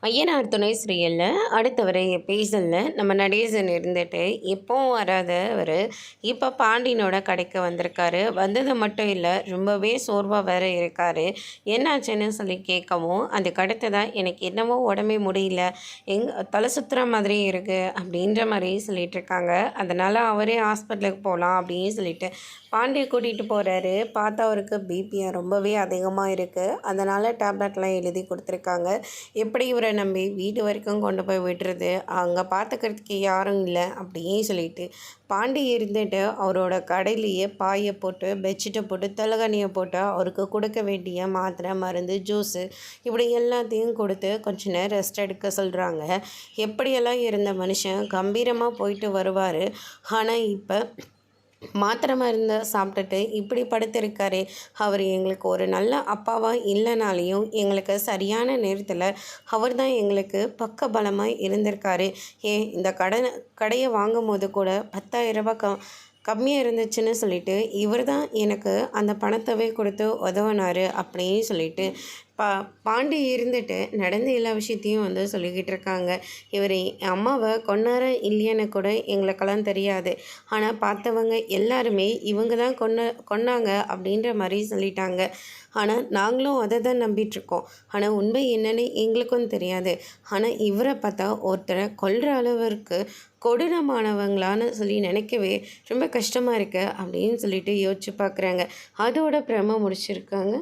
ஐயனார் துணை சீரியலில் அடுத்த வர எபிசோடில் நம்ம நடேசன் இருந்துட்டு இப்போவும் வராதவர் இப்போ பாண்டியனோட கடைக்கு வந்திருக்காரு. வந்தது மட்டும் இல்லை, ரொம்பவே சோர்வாக வேற இருக்கார். என்னாச்சுன்னு சொல்லி கேட்கவும், அதுக்கு அடுத்ததான் எனக்கு என்னவோ உடம்பே முடியல, தலை சுற்றுற மாதிரி இருக்குது அப்படின்ற மாதிரி சொல்லிட்டு இருக்காங்க. அதனால் அவரே ஹாஸ்பிட்டலுக்கு போகலாம் அப்படின்னு சொல்லிட்டு பாண்டியை கூட்டிகிட்டு போகிறாரு. பார்த்தா அவருக்கு பிபியை ரொம்பவே அதிகமாக இருக்குது. அதனால் டேப்லெட்லாம் எழுதி கொடுத்துருக்காங்க. எப்படி இவரை நம்பி வீடு வரைக்கும் கொண்டு போய் விடுறது, அங்கே பார்த்துக்கிறதுக்கு யாரும் இல்லை அப்படின்னு சொல்லிட்டு பாண்டி இருந்துட்டு அவரோட கடையிலேயே பாயை போட்டு பெட்ஷீட்டை போட்டு தலகாணியை போட்டு அவருக்கு கொடுக்க வேண்டிய மாத்திரை மருந்து ஜூஸு இப்படி எல்லாத்தையும் கொடுத்து கொஞ்ச நேரம் ரெஸ்ட் எடுக்க சொல்கிறாங்க. எப்படியெல்லாம் இருந்த மனுஷன் கம்பீரமாக போயிட்டு வருவார். ஆனால் இப்போ மாத்திரை மருந்து சாப்பிட்டுட்டு இப்படி படுத்திருக்காரு. அவர் எங்களுக்கு ஒரு நல்ல அப்பாவாக இல்லைனாலையும் எங்களுக்கு சரியான நேரத்தில் அவர் தான் எங்களுக்கு பக்க பலமாக இருந்திருக்காரு. இந்த கடையை வாங்கும் போது கூட 10,000 ரூபாய் கம்மியாக இருந்துச்சுன்னு சொல்லிட்டு இவர் தான் எனக்கு அந்த பணத்தவே கொடுத்து உதவினார் அப்படின்னு சொல்லிட்டு பாண்டி இருந்துட்டு நடந்த எல்லா விஷயத்தையும் சொல்லிக்கிட்டு இருக்காங்க. இவர் அம்மாவை கொன்னார இல்லையான்னு கூட எங்களுக்கெல்லாம் தெரியாது. ஆனால் பார்த்தவங்க எல்லாருமே இவங்க தான் கொன்னாங்க அப்படின்ற மாதிரி சொல்லிட்டாங்க. ஆனால் நாங்களும் அதை தான் நம்பிட்டுருக்கோம். ஆனால் உண்மை என்னன்னு எங்களுக்கும் தெரியாது. ஆனால் இவரை பார்த்தா ஒருத்தரை கொல்கிற அளவிற்கு கொடூரமானவங்களான்னு சொல்லி நினைக்கவே ரொம்ப கஷ்டமாக இருக்குது அப்படின்னு சொல்லிட்டு யோசிச்சு பார்க்குறாங்க. அதோட பிரம முடிச்சிருக்காங்க.